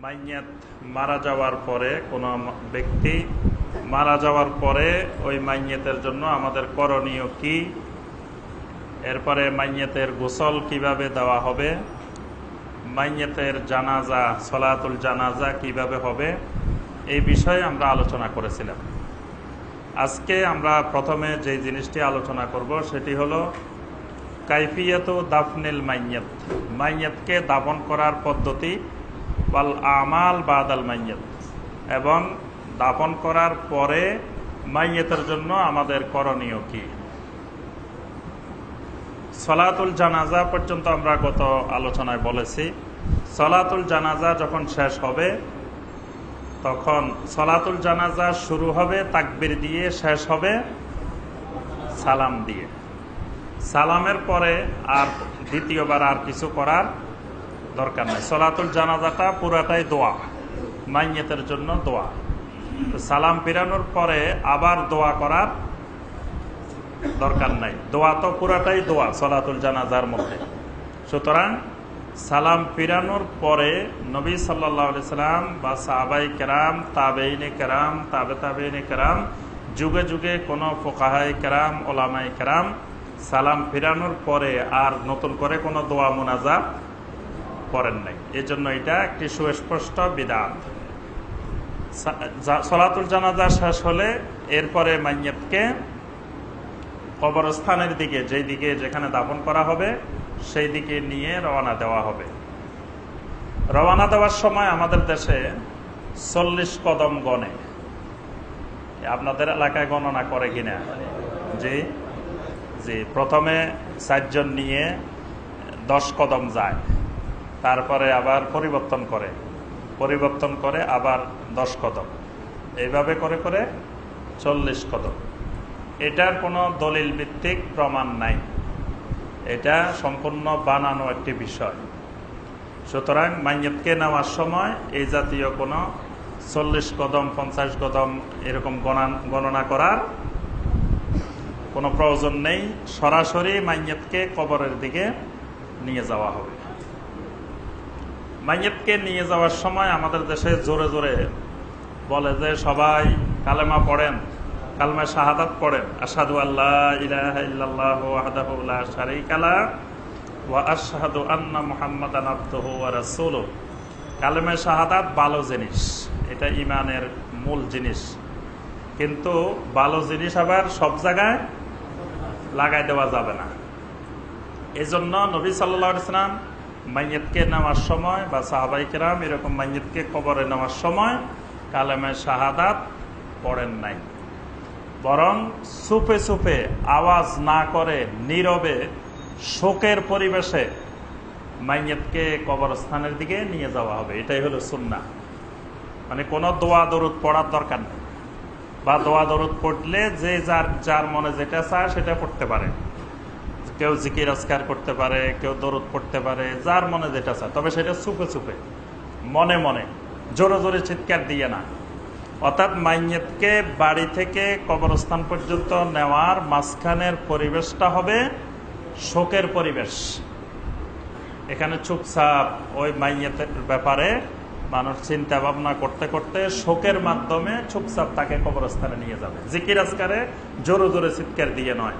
মাইয়াত মারা যাওয়ার পরে কোনো ব্যক্তি মারা যাওয়ার পরে ওই মাইয়াতের জন্য আমাদের করণীয় কি, এরপরে মাইয়াতের গোসল কিভাবে দেওয়া হবে, মাইয়াতের জানাজা সলাতুল জানাজা কিভাবে হবে, এই বিষয়ে আমরা আলোচনা করেছিলাম। আজকে আমরা প্রথমে যে জিনিসটি আলোচনা করব সেটি হলো কাইফিয়াত দাফনিল মাইয়াত, মাইয়াতকে দাফন করার পদ্ধতি, ওয়াল আমাল বাদাল মাইয়াত, এবং দাফন করার পরে মাইয়াতের জন্য আমাদের করণীয় কি। সলাতুল জানাজা পর্যন্ত আমরা গত আলোচনায় বলেছি, সলাতুল জানাজা যখন শেষ হবে তখন সলাতুল জানাজা শুরু হবে তাকবীর দিয়ে, শেষ হবে সালাম দিয়ে। সালামের পরে আর দ্বিতীয়বার আর কিছু করার দরকার নেই। সলাতুল জানাজাটা পুরাটাই দোয়া, মাইয়াতের জন্য দোয়া। সালাম ফিরানোর পরে আবার দোয়া করার দরকার নাই, দোয়া তো পুরাটাই দোয়া সলাতুল জানাজার মধ্যে। সুতরাং সালাম ফিরানোর পরে নবী সাল্লাল্লাহু আলাইহি সাল্লাম বা সাহাবাই কেরাম, তাবেঈনে কেরাম, তাবেঈনে কেরাম, যুগে যুগে কোনো ফুকাহায়ে কেরাম, ওলামায়ে কেরাম সালাম ফিরানোর পরে আর নতুন করে কোনো দোয়া মুনাজাত করেন নাই। এজন্য এটা একটি সুস্পষ্ট বিদআত। সলাতুল জানাজা শেষ হলে এরপরে মাইয়াতকে কবরস্থানের দিকে, যেই দিকে যেখানে দাফন করা হবে সেই দিকে নিয়ে রওনা দেওয়া হবে। রওনা দেওয়ার সময় আমাদের দেশে 40 কদম গণে। আপনাদের এলাকায় গণনা করে কিনা? জি জি, প্রথমে 4 জন নিয়ে 10 কদম যায়, তারপরে আবার পরিবর্তন করে আবার 10 কদম, এইভাবে করে করে 40 কদম। এটার কোনো দলিল ভিত্তিক প্রমাণ নাই, এটা সম্পূর্ণ বানানো একটি বিষয়। সুতরাং মাইয়াতকে নেওয়ার সময় এই জাতীয় কোনো 40 কদম 50 কদম এরকম গণনা করার কোনো প্রয়োজন নেই। সরাসরি মাইয়াতকে কবরের দিকে নিয়ে যাওয়া হবে। মাইয়াতকে নিয়ে যাওয়ার সময় আমাদের দেশে জোরে জোরে বলে যে সবাই কালেমা পড়েন, কালেমা শাহাদাত পড়েন, আশহাদু আল্লা ইলাহা ইল্লাল্লাহু ওয়াহদাহু লা শারীকা লাহু ওয়া আশহাদু আন্না মুহাম্মাদান আবদুহু ওয়া রাসূলুহু। কালেমা শাহাদাত ভালো জিনিস, এটা ঈমানের মূল জিনিস, কিন্তু ভালো জিনিস আবার সব জায়গায় লাগাই দেওয়া যাবে না। এজন্য নবী সাল্লাল্লাহু আলাইহি সাল্লাম মাইয়াতকে নেওয়ার সময় বা সাহাবাই কেরাম এরকম মাইয়াতকে কবরে নেওয়ার সময় কালেমা শাহাদাত পড়েন নাই, বরং চুপে চুপে আওয়াজ না করে নীরবে শোকের পরিবেশে মাইয়াতকে কবরস্থানের দিকে নিয়ে যাওয়া হবে। এটাই হলো সুন্নাহ। মানে কোনো দোয়া দরুদ পড়ার দরকার নেই, বা দোয়া দরুদ পড়লে যে যার মনে যেটা চায় সেটা পড়তে পারে। কেউ জিকির আজকার করতে পারে, কেউ দরুদ পড়তে পারে, যার মনে যেটা চায়, তবে সেটা চুপে চুপে মনে মনে, জোরে জোরে চিৎকার দিয়ে না। অর্থাৎ মাইয়াতকে বাড়ি থেকে কবরস্থান পর্যন্ত নেওয়ার মাঝখানের পরিবেশটা হবে শোকের পরিবেশ। এখানে চুপচাপ ওই মাইয়াতের ব্যাপারে মানুষ চিন্তা ভাবনা করতে করতে শোকের মাধ্যমে চুপচাপ তাকে কবরস্থানে নিয়ে যাবে। জিকির আজকারে জোরে জোরে চিৎকার দিয়ে নয়।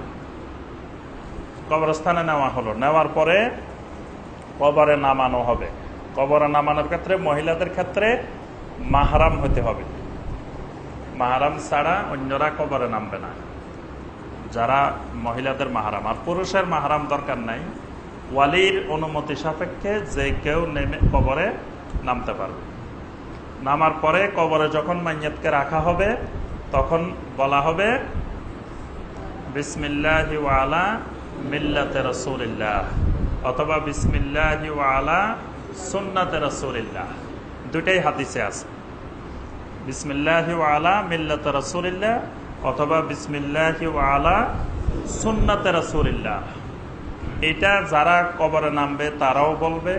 কবরস্থানে নেওয়া হলো, নেওয়ার পরে কবরে নামানো হবে। কবরে নামানোর ক্ষেত্রে মহিলাদের ক্ষেত্রে মাহরাম হতে হবে, মাহরাম ছাড়া অন্যরা কবরে নামবে না, যারা মহিলাদের মাহরাম। আর পুরুষের মাহরাম দরকার নাই, ওয়ালির অনুমতি সাপেক্ষে যে কেউ নেমে কবরে নামতে পারবে। নামার পরে কবরে যখন মাইয়াতকে রাখা হবে তখন বলা হবে বিসমিল্লাহি ওয়া আলা মিল্লাতে রাসূলিল্লাহ, অথবা বিসমিল্লাহি ওয়া আলা সুন্নাতে রাসূলিল্লাহ। দুটাই হাদিসে আছে, বিসমিল্লাহি ওয়া আলা মিল্লাতে রাসূলিল্লাহ অথবা বিসমিল্লাহি ওয়া আলা সুন্নাতে রাসূলিল্লাহ। এটা যারা কবরে নামবে তারাও বলবে,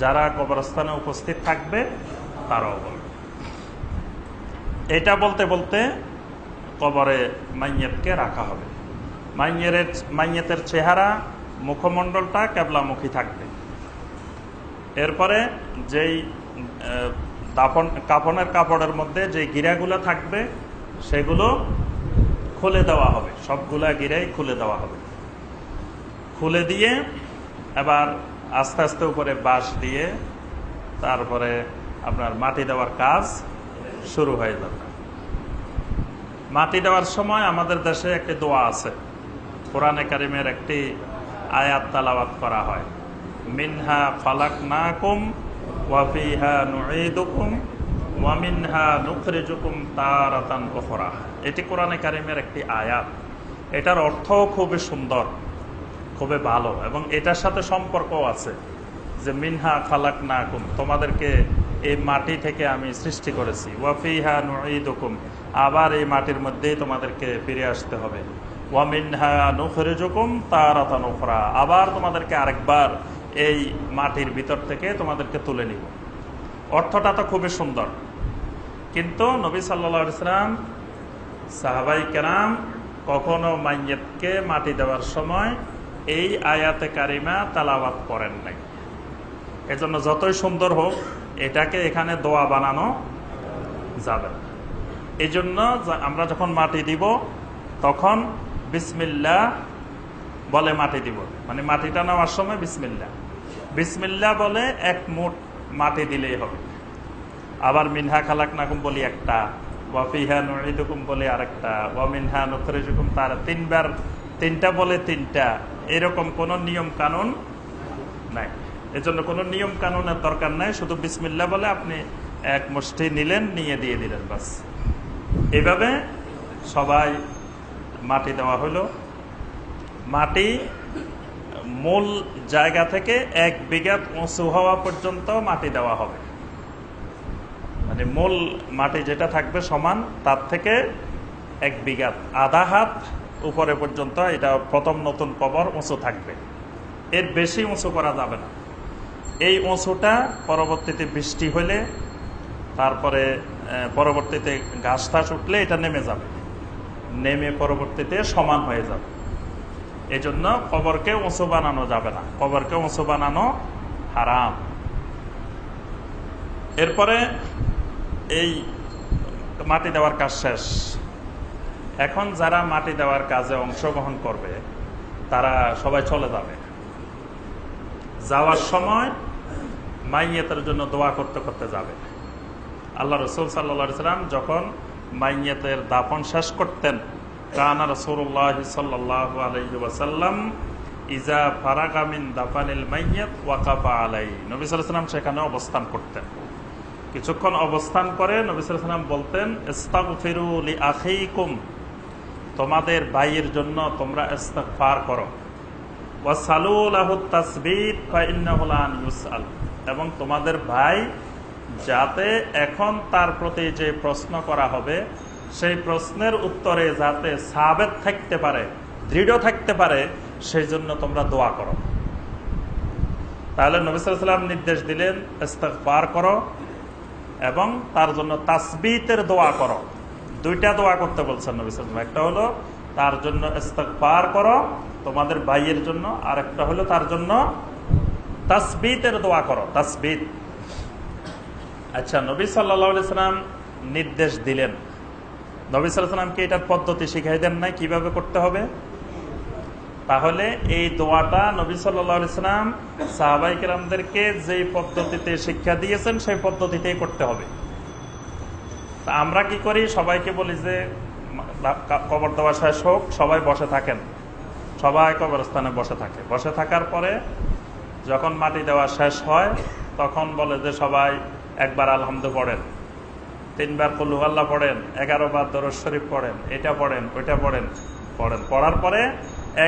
যারা কবরস্থানে উপস্থিত থাকবে তারাও বলবে। এটা বলতে বলতে কবরে মাইয়াতকে রাখা হবে। মাইয়াতের চেহারা, মুখমণ্ডলটা কেবলামুখী থাকবে। এরপরে যেই কাফনের কাপড়ের মধ্যে যে গিরাগুলো থাকবে সেগুলো খুলে দেওয়া হবে, সবগুলা গিরাই খুলে দেওয়া হবে। খুলে দিয়ে এবার আস্তে আস্তে উপরে বাঁশ দিয়ে তারপরে আপনার মাটি দেওয়ার কাজ শুরু হয়ে যাবে। মাটি দেওয়ার সময় আমাদের দেশে একটি দোয়া আছে, কোরআনে কারিমের একটি আয়াত তালাওয়াত করা হয়, মিনহা খালাকনাকুম ওয়া ফিহা নুঈদুকুম ওয়া মিনহা নুখরিজুকুম তারাতান উখরা। এটি কোরআনে কারিমের একটি আয়াত। এটার অর্থও খুবই সুন্দর, খুবই ভালো, এবং এটার সাথে সম্পর্কও আছে যে মিনহা খালাকনাকুম, তোমাদেরকে এই মাটি থেকে আমি সৃষ্টি করেছি, ওয়া ফিহা নুঈদুকুম, আবার এই মাটির মধ্যেই তোমাদেরকে ফিরে আসতে হবে, ওয়া মিনহা নুখরিজুকুম তারাতান উখরা, আবার তোমাদেরকে আরেকবার এই মাটির ভিতর থেকে তোমাদেরকে তুলে নিব। অর্থটা তো খুবই সুন্দর, কিন্তু নবী সাল্লাল্লাহু আলাইহি ওয়াসাল্লাম, সাহাবাই কেরাম কখনো মাইয়্যিতকে মাটি দেওয়ার সময় এই আয়াতে কারিমা তালাওয়াত করেন নাই। এজন্য যতই সুন্দর হোক এটাকে এখানে দোয়া বানানো যাবে না। এই জন্য আমরা যখন মাটি দিব তখন বিসমিল্লাহ বলে মাটি দিব, মানে মাটিটা নেওয়ার সময় বিসমিল্লাহ বিসমিল্লাহ বলে এক মুঠ মাটি দিলেই হবে। আবার মিনহা খালাকনাকুম বলি একটা, ওয়া ফিহা নুঈদুকুম বলে আরেকটা, ওয়া মিনহা নুখরিজুকুম তার তিনবার, তিনটা বলে তিনটা, এরকম কোন নিয়ম কানুন নাই। এজন্য কোনো নিয়ম কানুনের দরকার নাই, শুধু বিসমিল্লাহ বলে আপনি এক মুষ্টি নিলেন, নিয়ে দিয়ে দিলেন, বাস। এইভাবে সবাই মাটি দেওয়া হলো। মাটি মূল জায়গা থেকে 1 বিঘা উঁচু হওয়া পর্যন্ত মাটি দেওয়া হবে, মানে মূল মাটি যেটা থাকবে সমান তার থেকে 1 বিঘা, আধা হাত উপরে পর্যন্ত এটা প্রথম নতুন কবর উঁচু থাকবে, এর বেশি উঁচু করা যাবে না। এই উঁচুটা পরবর্তীতে বৃষ্টি হলে, তারপরে পরবর্তীতে ঘাস টাস উঠলে এটা নেমে যাবে, নেমে পরবর্তীতে সমান হয়ে যাবে। এই জন্য কবরকে উঁচু বানানো যাবে না, কবরকে উঁচু বানানো হারাম। এরপরে এই মাটি দেওয়ার কাজ শেষ। এখন যারা মাটি দেওয়ার কাজে অংশগ্রহণ করবে তারা সবাই চলে যাবে। যাওয়ার সময় মাইয়্যিতের জন্য দোয়া করতে করতে যাবে। আল্লাহ রাসূল সাল্লাল্লাহু আলাইহি ওয়াসাল্লাম যখন মাইয়্যিতের দাফন শেষ করতেন, কানা রাসূলুল্লাহ সাল্লাল্লাহু আলাইহি ওয়াসাল্লাম ইজা ফারাগা মিন দাফানিল মাইয়্যিত ওয়াকাফা আলাইহি, নবী সাল্লাল্লাহু আলাইহি ওয়াসাল্লাম সেখানে অবস্থান করতেন। কিছুক্ষণ অবস্থান করে নবী সাল্লাল্লাহু আলাইহি ওয়াসাল্লাম বলতেন, ইস্তাগফিরু লিআখিকুম, তোমাদের ভাইয়ের জন্য তোমরা ইস্তিগফার করো, ওয়াসালু লাহু তাসবিত ফাইন্নাহু লা ইউসআল, এবং তোমাদের ভাই যাতে এখন তার প্রতি যে প্রশ্ন করা হবে সেই প্রশ্নের উত্তরে যাতে সাবেত থাকতে পারে, দৃঢ় থাকতে পারে, সেই জন্য তোমরা দোয়া করো। তাহলে নবী সাল্লাল্লাহু আলাইহি ওয়াসাল্লাম নির্দেশ দিলেন ইস্তিগফার করো এবং তার জন্য তাসবিতের দোয়া করো। 2টা দোয়া করতে বলছেন নবী সাল্লাল্লাহু আলাইহি ওয়াসাল্লাম, একটা হলো তার জন্য ইস্তিগফার করো তোমাদের ভাইয়ের জন্য, আর একটা হলো তার জন্য তাসবিতের দোয়া করো, তাসবিত। আচ্ছা, নবী সাল্লাল্লাহু আলাইহি ওয়াসাল্লাম নির্দেশ দিলেন, নবী সাল্লাল্লাহু আলাইহি ওয়াসাল্লামকে এটার পদ্ধতি শিখাই দেন নাই কিভাবে করতে হবে? তাহলে এই দোয়াটা নবী সাল্লাল্লাহু আলাইহি ওয়াসাল্লাম সাহাবায়ে কেরামদেরকে যেই পদ্ধতিতে শিক্ষা দিয়েছেন সেই পদ্ধতিতেই করতে হবে। তা আমরা কি করি, সবাইকে বলি যে কবর দেওয়া শেষ হোক, সবাই বসে থাকেন, সবাই কবরস্থানে বসে থাকে। বসে থাকার পরে যখন মাটি দেওয়া শেষ হয় তখন বলে যে সবাই একবার আলহামদু পড়েন, 3 বার কুল হুয়াল্লাহ পড়েন, 11 বার দরুদ শরীফ পড়েন, এটা পড়েন, ওইটা পড়েন। পড়ার পরে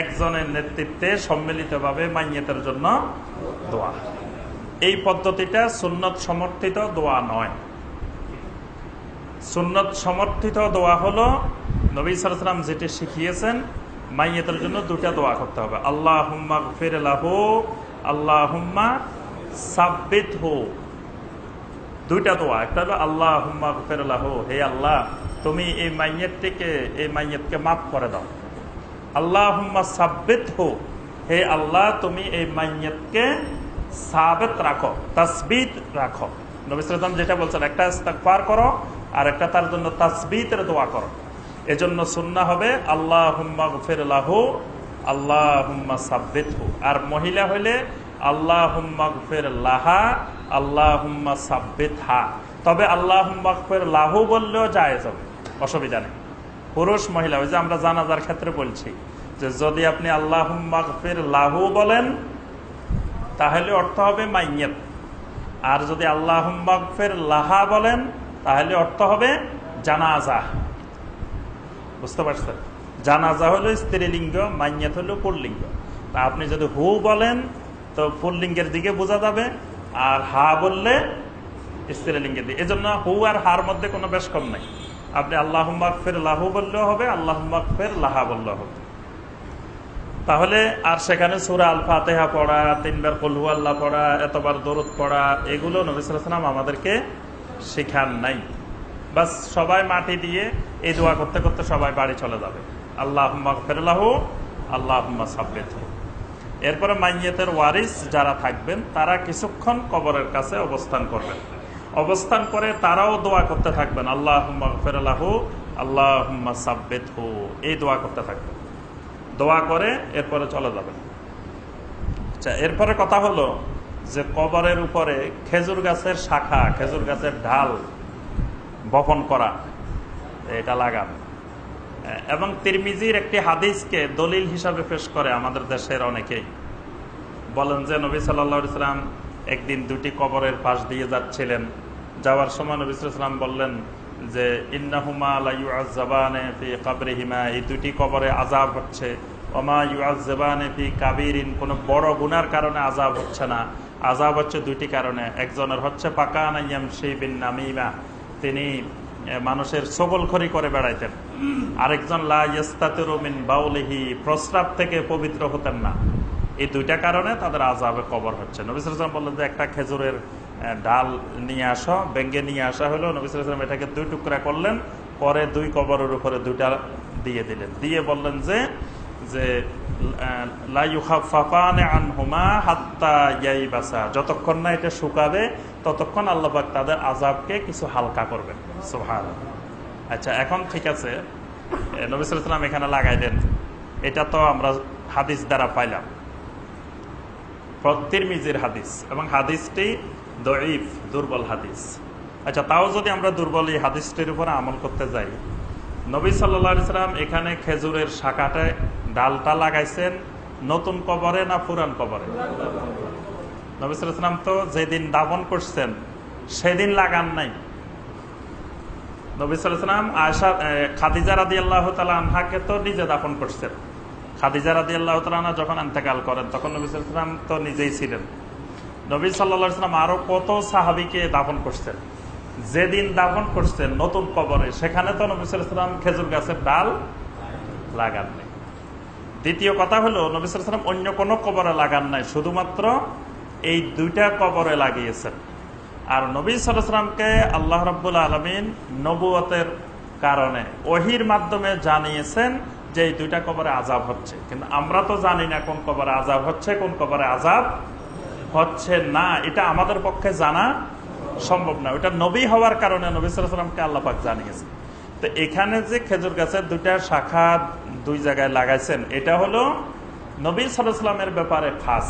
একজনের নেতৃত্বে সম্মিলিতভাবে মাইয়্যিতের জন্য দোয়া। এই পদ্ধতিটা সুন্নত সমর্থিত দোয়া নয়। সুন্নত সমর্থিত দোয়া হলো নবী সাল্লাল্লাহু আলাইহি ওয়াসাল্লাম যেটা শিখিয়েছেন, মাইয়্যিতের জন্য 2টা দোয়া করতে হবে, আল্লাহুম্মা গফির লাহু, আল্লাহুম্মা সাব্বিতহু। 2টা দোয়া, একটা হলো আল্লাহুম্মা গফির লাহু, হে আল্লাহ তুমি এই মাইয়্যিতকে মাফ করে দাও। আল্লাহুম্মা সাব্বিতহু, হে আল্লাহ তুমি এই মাইয়্যিতকে সাবিত রাখো, তাসবিত রাখো। নবী সাল্লাল্লাহু আলাইহি ওয়াসাল্লাম যেটা বলছেন, একটা ইস্তিগফার করো আর একটা তার জন্য তাসবিতের দোয়া করো। এজন্য সুন্নাহ হবে আল্লাহুম্মা গফির লাহু আল্লাহুম্মা সাব্বিতহু। আর মহিলা হইলে আল্লাহুম্মা গফির লাহা আল্লাহুম্মা সাব্বিতহা। তবে আল্লাহুম্মা গফির লাহু বললেও জায়েজ হবে, অসুবিধা নেই। পুরুষ মহিলা, ওই যে আমরা জানাজার ক্ষেত্রে বলছি যে যদি আপনি আল্লাহুম্মা গফির লাহু বলেন তাহলে অর্থ হবে মাইয়াত, আর যদি আল্লাহুম্মা গফির লাহা বলেন তাহলে অর্থ হবে জানাজা। বুঝতে পারছেন? জানাজা হলো স্ত্রীলিঙ্গ, মাইয়াত হলো পুল্লিঙ্গ। তা আপনি যদি হু বলেন তো পুল্লিঙ্গের দিকে বোঝা যাবে, আর হা বললে স্ত্রীলিঙ্গের দিকে। এজন্য হু আর হার মধ্যে কোনো বেশ কম নাই। আপনি আল্লাহুম্মা গফির লাহু বললেও হবে, আল্লাহুম্মা গফির লাহা বললেও হবে। তাহলে আর সেখানে সূরা আল ফাতিহা পড়া, 3 বার কুল হুয়াল্লাহ পড়া, এতবার দরুদ পড়া, এগুলো নবী সাল্লাল্লাহু আলাইহি ওয়াসাল্লাম আমাদেরকে শেখান নাই। বাস সবাই মাটি দিয়ে এই দোয়া করতে করতে সবাই বাড়ি চলে যাবে, আল্লাহুম্মা গফির লাহু আল্লাহুম্মা সাব্বিতহু। এরপরে মাইয়াতের ওয়ারিস যারা থাকবেন তারা কিছুক্ষণ কবরের কাছে অবস্থান করবেন। অবস্থান করে তারাও দোয়া করতে থাকবেন, আল্লাহুম্মা গফির লাহু আল্লাহুম্মা সাব্বিতহু, এই দোয়া করতে থাকবেন। দোয়া করে এরপরে চলে যাবেন। আচ্ছা, এরপরে কথা হলো যে কবরের উপরে খেজুর গাছের শাখা, খেজুর গাছের ঢাল বপন করা, এটা লাগান। এবং তিরমিজির একটি হাদিসকে দলিল হিসাবে পেশ করে আমাদের দেশের অনেকেই। বলেন যে নবী সাল্লাল্লাহু আলাইহি ওয়াসাল্লাম একদিন 2টি কবরের পাশ দিয়ে যাচ্ছিলেন। যাওয়ার সময় নবী সাল্লাল্লাহু আলাইহি ওয়াসাল্লাম বললেন যে ইন্নাহুমা লা ইউআযযাবানে ফি কবরিহিমা, এই 2টি কবরে আযাব হচ্ছে। ওমা ইউআযযাবানে ফি কাবীরিন, কোনো বড় গুনার কারণে আযাব হচ্ছে না, আযাব হচ্ছে 2টি কারণে। একজনের হচ্ছে পাকানা ইয়ামশি বিন নামিমা, তিনি মানুষের ছগলখড়ি করে বেড়াইতেন। আরেকজন লা ইস্তাতিরু মিন বাউলিহি, প্রস্রাব থেকে পবিত্র হতেন না। এই 2টা কারণে তাদের আযাবে কবর হচ্ছে। নবী সাল্লাল্লাহু আলাইহি ওয়াসাল্লাম বললেন যে একটা খেজুরের ডাল নিয়ে আসো, ভেঙে নিয়ে আসা হলো। নবী সাল্লাল্লাহু আলাইহি ওয়াসাল্লাম এটাকে 2 টুকরা করলেন, পরে 2 কবরের উপরে 2টা দিয়ে দিলেন। দিয়ে বললেন যে লা ইউখাফফাফানি আনহুমা হাত্তা ইয়াইবাসা, যতক্ষণ না এটা শুকাবে ততক্ষণ আল্লাহ পাক তাদের আযাবকে কিছু হালকা করবেন। সুবহানাল্লাহ। আচ্ছা, এখন ঠিক আছে, নবী সাল্লাল্লাহু আলাইহি ওয়াসাল্লাম এখানে লাগাই দেন, এটা তো আমরা হাদিস দ্বারা পাইলাম, তিরমিজির হাদিস, এবং হাদিসটি দঈফ, দুর্বল হাদিস। আচ্ছা, তাও যদি আমরা দুর্বল এই হাদিসটির উপরে আমল করতে যাই, নবী সাল্লাল্লাহু আলাইহি ওয়াসাল্লাম এখানে খেজুরের শাখাটা ডালটা লাগাইছেন নতুন কবরে না পুরান কবরে? নবী সাল্লাল্লাহু আলাইহি ওয়াসাল্লাম তো যেদিন দাফন করছেন সেদিন লাগান নাই। নবী সাল্লাল্লাহু আলাইহি ওয়াসাল্লাম আয়েশা খাদিজা রাদিয়াল্লাহু তাআলা আনহাকে তো নিজে দাফন করছেন। খাদিজা রাদিয়াল্লাহু তাআলা আনহা যখন ইন্তেকাল করেন তখন নবী সাল্লাল্লাহু আলাইহি ওয়াসাল্লাম তো নিজেই ছিলেন। নবী সাল্লাল্লাহু আলাইহি ওয়াসাল্লাম আরো কত সাহাবীকে দাফন করছেন। যেদিন দাফন করছেন নতুন কবরে, সেখানে তো নবী সাল্লাল্লাহু আলাইহি ওয়াসাল্লাম খেজুর গাছের ডাল লাগান নাই। দ্বিতীয় কথা হলো, নবী সাল্লাল্লাহু আলাইহি ওয়াসাল্লাম অন্য কোনো কবরে লাগান নাই, শুধুমাত্র এই 2টা কবরে লাগিয়েছেন। আর নবী সাল্লাল্লাহু আলাইহি ওয়াসাল্লামকে আল্লাহ রাব্বুল আলামিন নবুয়তের কারণে ওহীর মাধ্যমে জানিয়েছেন যে এই 2টা কবরে আযাব হচ্ছে, কিন্তু আমরা তো জানি না কোন কবরে আযাব হচ্ছে, কোন কবরে আযাব হচ্ছে না। এটা আমাদের পক্ষে জানা সম্ভব না। ওটা নবী হওয়ার কারণে নবী সাল্লাল্লাহু আলাইহি ওয়াসাল্লামকে আল্লাহ পাক জানিয়েছেন। তো এখানে যে খেজুর গাছের 2টা শাখা 2 জায়গায় লাগাইছেন, এটা হলো নবী সাল্লাল্লাহু আলাইহি ওয়াসাল্লামের ব্যাপারে খাস,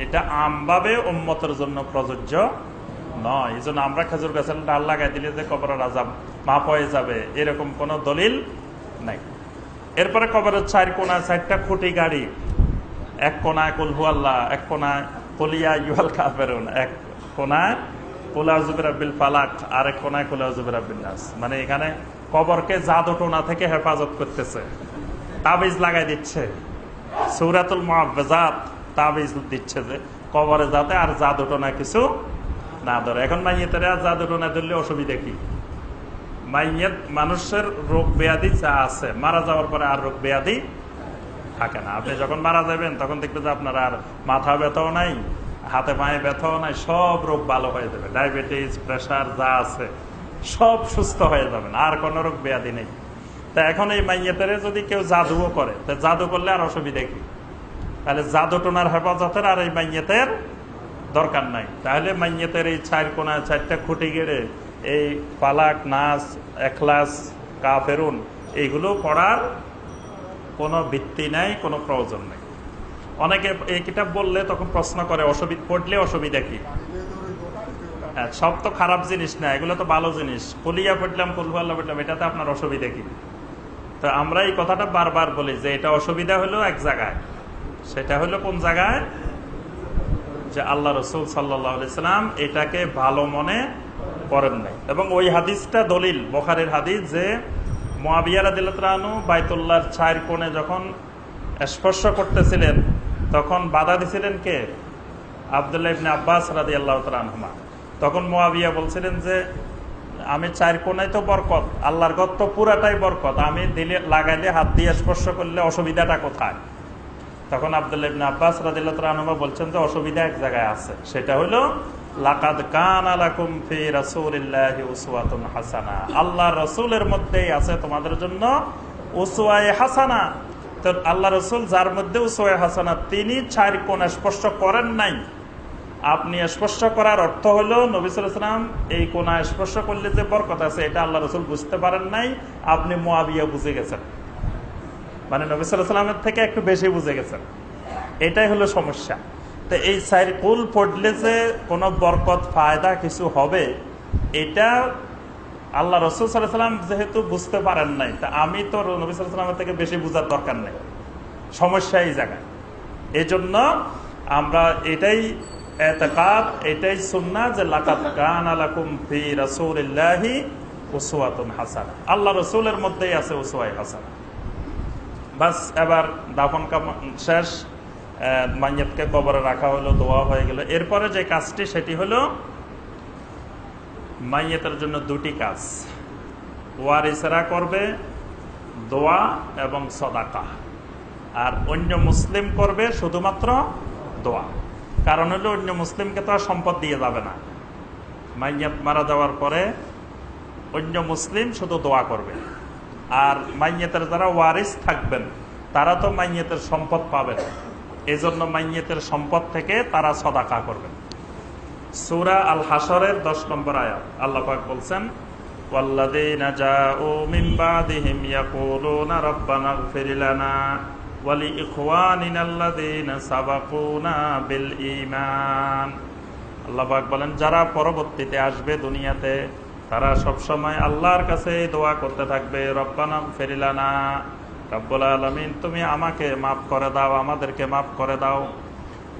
এটা আমভাবে উম্মতের জন্য প্রযোজ্য নয়। এই জন্য আমরা খেজুর গাছের ডাল লাগাই দিলে যে কবরের আযাব মাফ হয়ে যাবে, এরকম কোনো দলিল নাই। এরপরে কবরের 4 কোণায় 4টা খুঁটি গাড়ি, এক কোণায় কুল হুয়াল্লাহ, এক কোণায় কুল ইয়া আইয়ুহাল কাফিরুন, এক কোণায় কুল আউযু বিরাব্বিল ফালাক, আর এক কোণায় কুল আউযু বিরাব্বিন নাস। মানে এখানে কবরকে জাদু টোনা থেকে হেফাজত করতেছে, তাবিজ লাগাই দিচ্ছে। সূরাতুল মুআওযাত তাবিজ দিচ্ছে যে কবরে যাতে আর জাদু টোনা কিছু না ধরে। এখন মাইয়াতেরা জাদু টোনা ধরলে অসুবিধা কি? মাইয়াত মানুষের রোগ ব্যাধি যা আছে, মারা যাওয়ার পরে আর রোগ ব্যাধি থাকে না। আপনি যখন মারা যাবেন তখন দেখবেন যে আপনার আর মাথা ব্যথাও নাই, হাতে পায়ে ব্যথাও নাই, সব রোগ ভালো হয়ে যাবে। ডায়াবেটিস, প্রেশার যা আছে সব সুস্থ হয়ে যাবেন, আর কোনো রোগ ব্যাধি নেই। তা এখন এই মাইয়াতের যদি কেউ জাদুও করে, তা জাদু করলে আর অসুবিধা কি? তাহলে জাদু টোনার হেফাজতের আর এই মাইয়াতের দরকার নাই। তাহলে মাইয়াতের এই 4 কোনা 4টা খুঁটি গেড়ে এই ফালাক, নাস, এখলাস, কাফেরুন এইগুলো পড়ার কোনো ভিত্তি নাই, কোনো প্রয়োজন নেই। অনেকে এই কিতাব বললে তখন প্রশ্ন করে পড়লে অসুবিধা কি? হ্যাঁ, সব তো খারাপ জিনিস না, এগুলো তো ভালো জিনিস। কুলিয়া পড়লাম, কুলহুয়াল্লাহ পড়লাম, এটাতে আপনার অসুবিধা কি? তো আমরা এই কথাটা বারবার বলি যে এটা অসুবিধা হলো এক জায়গায়। সেটা হলো কোন জায়গায়? যে আল্লাহ রসুল সাল্লাল্লাহু আলাইহি সাল্লাম এটাকে ভালো মনে করেন নাই। এবং ওই হাদিসটা দলিল, বুখারীর হাদিস, যে মুআবিয়া রাদিয়াল্লাহু আনহু বাইতুল্লাহর 4 কোণে যখন স্পর্শ করতেছিলেন তখন বাধা দিছিলেন কে? আব্দুল্লাহ ইবনে আব্বাস রাদিয়াল্লাহু তাআলা আনহুমা। তখন মুআবিয়া বলছিলেন যে আমি 4 কোণায় তো বরকত, আল্লাহর ঘর তো পুরাটাই বরকত, আমি দিলে লাগাইলে হাত দিয়ে স্পর্শ করলে অসুবিধাটা কোথায়? তখন আব্দুল্লাহ ইবনে আব্বাস রাদিয়াল্লাহু তাআলা আনহুমা বলছেন যে অসুবিধা এক জায়গায় আছে, সেটা হলো লাকাদ কানা লাকুম ফি রাসূলিল্লাহি উসওয়াতুন হাসানা, আল্লাহর রাসূলের মধ্যেই আছে তোমাদের জন্য উসওয়ায়ে হাসানা। তো আল্লাহ রাসূল যার মধ্যে উসওয়ায়ে হাসানা, তিনি 4 কোণ স্পর্শ করেন নাই। আপনি স্পর্শ করার অর্থ হলো নবী সাল্লাল্লাহু আলাইহি ওয়াসাল্লাম এই কোণা স্পর্শ করলে যে বরকত আছে এটা আল্লাহ রাসূল বুঝতে পারেন নাই, আপনি মুআবিয়া বুঝে গেছেন, মানে নবী সাল্লাল্লাহু আলাইহি ওয়াসাল্লামের থেকে একটু বেশি বুঝে গেছেন। এটাই হলো সমস্যা। তো এই 4 কুল পড়লে যে কোনো বরকত ফায়দা কিছু হবে, এটা আল্লাহ রাসূল সাল্লাল্লাহু আলাইহি ওয়াসাল্লাম যেহেতু বুঝতে পারেন নাই, তা আমি তো নবী সাল্লাল্লাহু আলাইহি ওয়াসাল্লামের থেকে বেশি বুঝার দরকার নেই। সমস্যা এই জায়গায়। এই জন্য আমরা এটাই এতেকাদ, এটাই সুন্নাহ যে লাকাদ কানা লাকুম ফি রাসূলিল্লাহি উসওয়াতুন হাসানা, আল্লাহ রাসূলের মধ্যেই আছে উসওয়ায়ে হাসানা। বাস, এবার দাফন শেষ, মাইয়াতকে কবরে রাখা হলো, দোয়া হয়ে গেল। এরপরে যে কাজটি সেটি হলো মাইয়াতের জন্য 2টি কাজ ওয়ারিসেরা করবে, দোয়া এবং সাদাকা। আর অন্য মুসলিম করবে শুধুমাত্র দোয়া। কারণ হলো অন্য মুসলিমকে তো আর সম্পদ দিয়ে যাবে না। মাইয়াত মারা যাওয়ার পরে অন্য মুসলিম শুধু দোয়া করবে। আর মাইয়াতের যারা ওয়ারিস থাকবেন তারা তো মাইয়াতের সম্পদ পাবেন, এই জন্য মাইয়াতের সম্পদ থেকে তারা সাদাকা করবেন। সূরা আল হাশরের 10 নম্বর আয়াত আল্লাহ পাক বলছেন, ওয়াল্লাযীনা জাউ মিন বাদিহিম ইয়াকুলুনা রাব্বানা ইগফির লানা ওয়া লিইখওয়ানিনাল্লাযীনা সাবাকুনা বিল ঈমান। আল্লাহ পাক বলেন, যারা পরবর্তীতে আসবে দুনিয়াতে তারা সব সময় আল্লাহর কাছে দোয়া করতে থাকবে, রব্বানা ইগফির লানা, রব্বুল আলামিন তুমি আমাকে মাফ করে দাও, আমাদেরকে মাফ করে দাও।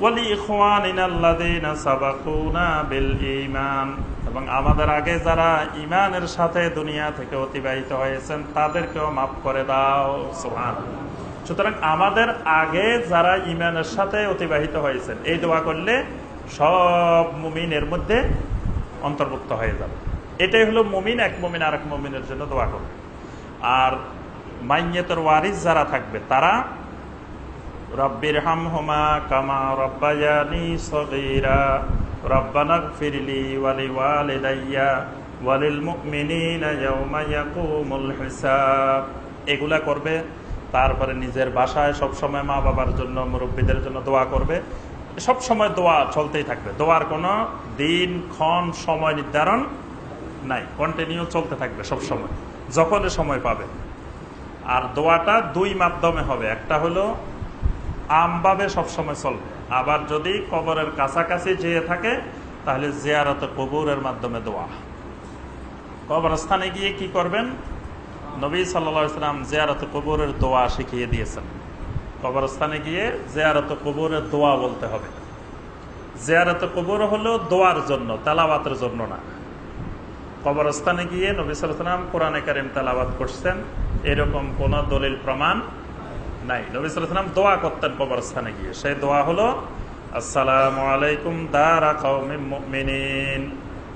ওয়া লিইখওয়ানিনাল্লাযীনা সাবাকুনা বিল ঈমান, এবং আমাদের আগে যারা ঈমানের সাথে দুনিয়া থেকে অতিবাহিত হয়েছেন তাদেরকেও মাফ করে দাও। সুবহানাল্লাহ। সুতরাং আমাদের আগে যারা ঈমানের সাথে অতিবাহিত হয়েছেন এই দোয়া করলে সব মুমিনের মধ্যে অন্তর্ভুক্ত হয়ে যাবে। এটাই হলো মুমিন, এক মুমিন আর এক মুমিনের জন্য দোয়া করবে। আর মাইয়াতের ওয়ারিস যারা থাকবে তারা রব্বিরহামহুমা কামা রব্বায়ানি সগীরা রব্বানা ইগফিরলি ওয়া লিওয়ালিদাইয়া ওয়া লিল মুমিনিনা ইয়াওমা ইয়াকুমুল হিসাব, এগুলা করবে। তারপরে নিজের বাসায় সবসময় মা বাবার জন্য, মুরব্বীদের জন্য দোয়া করবে। সব সময় দোয়া চলতেই থাকবে, দোয়ার কোনো দিন ক্ষণ সময় নির্ধারণ নাই, কন্টিনিউ চলতে থাকবে সব সময়, যখন সময় পাবে। আর দোয়াটা 2 মাধ্যমে হবে, একটা হলো আমভাবে সবসময় চলবে, আবার যদি কবরের কাছাকাছি যেয়ে থাকে তাহলে জিয়ারতে কবরের মাধ্যমে দোয়া। কবরস্থানে গিয়ে কি করবেন? নবী সাল্লাল্লাহু আলাইহি ওয়াসাল্লাম জিয়ারতে কবরের দোয়া শিখিয়ে দিয়েছেন। কবরস্থানে গিয়ে জিয়ারতে কবরের দোয়া বলতে হবে। জিয়ারতে কবর হলো দোয়ার জন্য, তেলাওয়াতের জন্য না। কবরস্থানে গিয়ে নবী সাল্লাল্লাহু আলাইহি ওয়াসাল্লাম কোরআনে কারীম তেলাওয়াত করছেন এরকম কোন দলিল প্রমাণ নাই। নবী সাল্লাল্লাহু আলাইহি ওয়াসাল্লাম দোয়া করতেন কবরস্থানে গিয়ে, সেই দোয়া হলো আসসালামু আলাইকুম দারা কওমিন মুমিনিন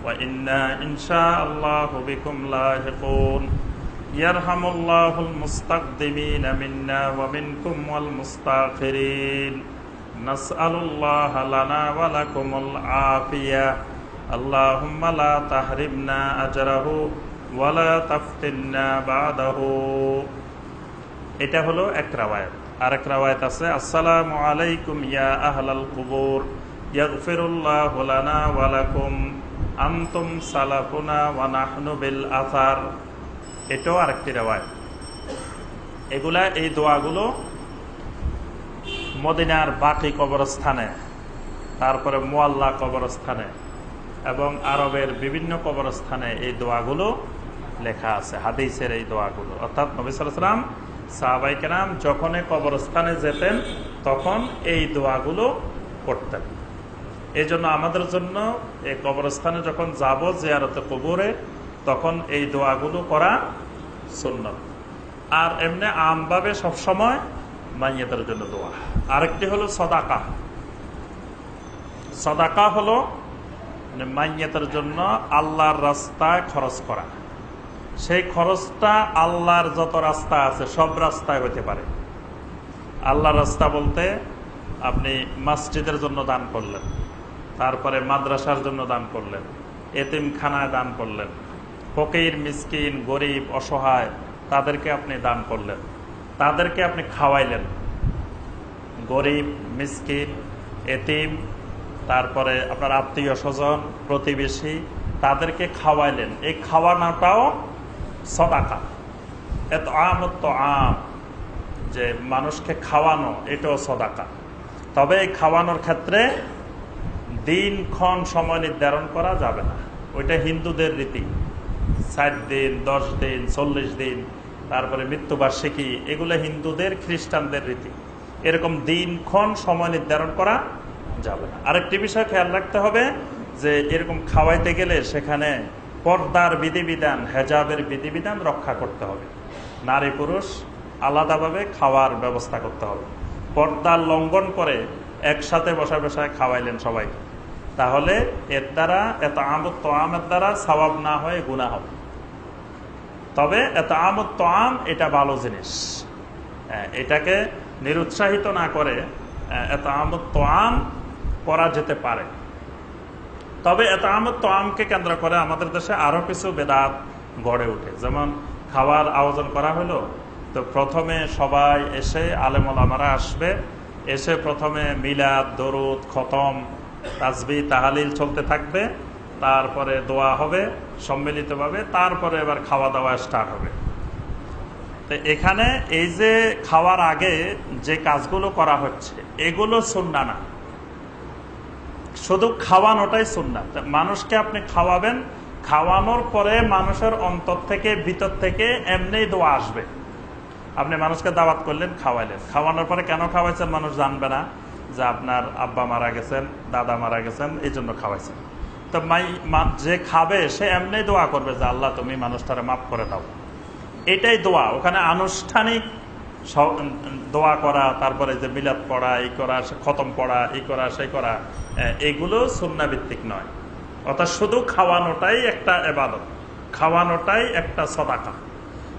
ওয়া ইন্না ইনশাআল্লাহু বিকুম লাহিকুন ইয়ারহামুল্লাহুল মুস্তাকদিমিনা মিন্না ওয়া মিনকুম ওয়াল মুস্তাখিরিন নাসআলুল্লাহা লানা ওয়া লাকুমুল আফিয়া আল্লাহুম্মা লা তাহরিমনা আজরাহু ওয়া লা তাফতিননা বাদাহু। এটা হলো এক রাওয়ায়াত। আর এক রাওয়ায়াত আছে আসসালামু আলাইকুম ইয়া আহলাল কুবুর ইয়াগফিরুল্লাহু লানা ওয়া লাকুম আনতুম সালাফুনা ওয়া নাহনু বিল আসার। এটাও আরেকটি রিওয়ায়াত। এগুলা, এই দোয়াগুলো মদিনার বাকি কবরস্থানে, তারপরে মুআল্লা কবরস্থানে এবং আরবের বিভিন্ন কবরস্থানে এই দোয়াগুলো লেখা আছে, হাদিসের এই দোয়াগুলো। অর্থাৎ নবী সাল্লাল্লাহু আলাইহি ওয়াসাল্লাম সাহাবায়ে কেরাম যখনই কবরস্থানে যেতেন তখন এই দোয়াগুলো পড়তেন। এই জন্য আমাদের জন্য এই কবরস্থানে যখন যাব জিয়ারতে কবরে, তখন এই দোয়াগুলো করা সুন্নাত। আর এমনি আমভাবে সবসময় মাইয়াতের জন্য দোয়া। আরেকটি হলো সদাকা। সদাকা হলো মাইয়াতের জন্য আল্লাহর রাস্তায় খরচ করা। সেই খরচটা আল্লাহর যত রাস্তা আছে সব রাস্তায় হতে পারে। আল্লাহর রাস্তা বলতে আপনি মসজিদের জন্য দান করলেন, তারপরে মাদ্রাসার জন্য দান করলেন, এতিমখানায় দান করলেন, ফকির মিসকিন গরিব অসহায় তাদেরকে আপনি দান করলেন, তাদেরকে আপনি খাওয়াইলেন। গরিব মিসকিন এতিম, তারপরে আপনার আত্মীয় স্বজন প্রতিবেশী, তাদেরকে খাওয়াইলেন। এই খাওয়ানোটাও সদাকা। এত আম, যে মানুষকে খাওয়ানো, এটাও সদাকা। তবে এই খাওয়ানোর ক্ষেত্রে দিনক্ষণ সময় নির্ধারণ করা যাবে না। ওইটা হিন্দুদের রীতি। 60 দিন, 10 দিন, 40 দিন, তারপরে মৃত্যুবার্ষিকী, এগুলো হিন্দুদের খ্রিস্টানদের রীতি। এরকম দিনক্ষণ সময় নির্ধারণ করা যাবে না। আরেকটি বিষয় খেয়াল রাখতে হবে যে এরকম খাওয়াইতে গেলে সেখানে পর্দার বিধিবিধান, হেজাবের বিধিবিধান রক্ষা করতে হবে। নারী পুরুষ আলাদাভাবে খাওয়ার ব্যবস্থা করতে হবে। পর্দার লঙ্ঘন করে একসাথে বসা বসায় খাওয়াইলেন সবাইকে, তাহলে এর দ্বারা আমের দ্বারা সওয়াব না হয়ে গুনাহ হবে। তবে আম এটা ভালো জিনিস, এটাকে নিরুৎসাহিত না করে আম করা যেতে পারে। তবে আমকে কেন্দ্র করে আমাদের দেশে আরো কিছু বেদাত গড়ে ওঠে। যেমন খাওয়ার আয়োজন করা হলো, তো প্রথমে সবাই এসে, আলেম ওলামারা আসবে, এসে প্রথমে মিলাদ, দরুদ, খতম, তাসবিহ, তাহালিল চলতে থাকবে, তারপরে দোয়া হবে সম্মিলিতভাবে, তারপরে এবার খাওয়া দাওয়া স্টার্ট হবে। তো এখানে এই যে খাওয়ার আগে যে কাজগুলো করা হচ্ছে এগুলো সুন্নাহ না, শুধু খাওয়ানোটাই সুন্নাহ। মানুষকে আপনি খাওয়াবেন, খাওয়ানোর পরে মানুষের অন্তর থেকে ভিতর থেকে এমনি দোয়া আসবে। আপনি মানুষকে দাওয়াত করলেন, খাওয়াইলেন, খাওয়ানোর পরে কেন খাওয়াইছেন মানুষ জানবে না যে আপনার আব্বা মারা গেছেন, দাদা মারা গেছেন, এই জন্য খাওয়াইছেন। তো যে খাবে সে এমনি দোয়া করবে যে আল্লাহ তুমি মানুষটারে মাফ করে দাও। এটাই দোয়া। ওখানে আনুষ্ঠানিক দোয়া করা, তারপরে যে মিলাদ পড়া, এই করা, খতম পড়া, এই করা, সেই করা, এগুলো সুন্নাহ ভিত্তিক নয়। অর্থাৎ শুধু খাওয়ানোটাই একটা ইবাদত, খাওয়ানোটাই একটা সদাকা।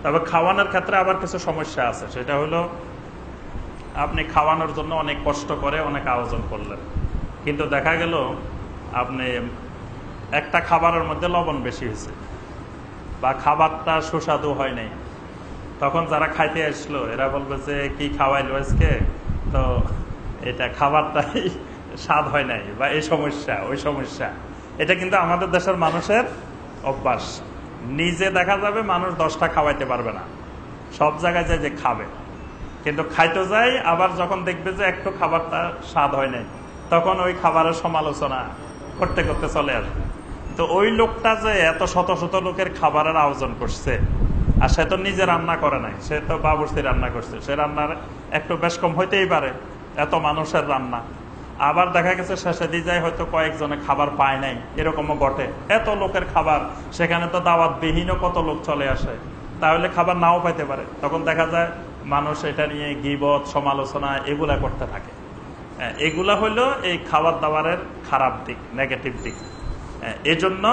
তবে খাওয়ানোর ক্ষেত্রে আবার কিছু সমস্যা আছে। সেটা হলো আপনি খাওয়ানোর জন্য অনেক কষ্ট করে অনেক আয়োজন করলেন, কিন্তু দেখা গেল আপনি একটা খাবারের মধ্যে লবণ বেশি হয়েছে বা খাবারটা সুস্বাদু হয় নাই। তখন যারা খাইতে আসলো এরা বলবে যে কি খাওয়াইলো আজকে, তো এটা খাবারটাই স্বাদ হয় নাই, বা এই সমস্যা ওই সমস্যা। এটা কিন্তু আমাদের দেশের মানুষের অভ্যাস। নিজে দেখা যাবে মানুষ 10টা খাওয়াইতে পারবে না, সব জায়গায় যায় যে খাবে, কিন্তু খাইতে যায়, আবার যখন দেখবে যে একটু খাবারটা স্বাদ হয় নাই, তখন ওই খাবারের সমালোচনা করতে করতে চলে আসবে। তো ওই লোকটা যে এত শত শত লোকের খাবারের আয়োজন করছে, আর সে তো নিজে রান্না করে নাই, সে তো বাবুর্চি রান্না করছে, সে রান্নার একটু বেশ কম হইতেই পারে, এত মানুষের রান্না। আবার দেখা গেছে শেষে দিয়ে যায় হয়তো কয়েকজনে খাবার পায় নাই, এরকমও ঘটে। এত লোকের খাবার, সেখানে তো দাওয়াত বিহীনও কত লোক চলে আসে, তাহলে খাবার নাও পাইতে পারে। তখন দেখা যায় মানুষ এটা নিয়ে গীবত, সমালোচনা এগুলা করতে থাকে। এগুলা হইলো এই খাবার দাবারের খারাপ দিক, নেগেটিভ দিক। এজন্য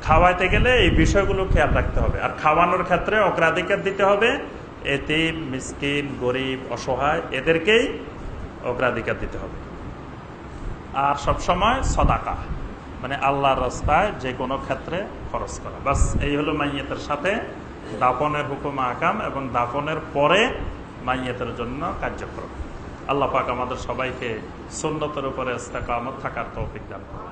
খাওয়াইতে গেলে এই বিষয়গুলো খেয়াল রাখতে হবে। আর খাওয়ানোর ক্ষেত্রে অগ্রাধিকার দিতে হবে এতিম, মিসকিন, গরিব, অসহায়, এদেরকেই অগ্রাধিকার দিতে হবে। আর সবসময় সদাকা, মানে আল্লাহর রাস্তায় যে কোনো ক্ষেত্রে খরচ করা। বাস এই হলো মাইয়াতের সাথে দাফনের হুকুম আহকাম এবং দাফনের পরে মাইয়াতের জন্য কার্যক্রম। আল্লাহ পাক আমাদের সবাইকে সুন্নতের উপরে ইস্তেকামত থাকার তৌফিক দান করুন।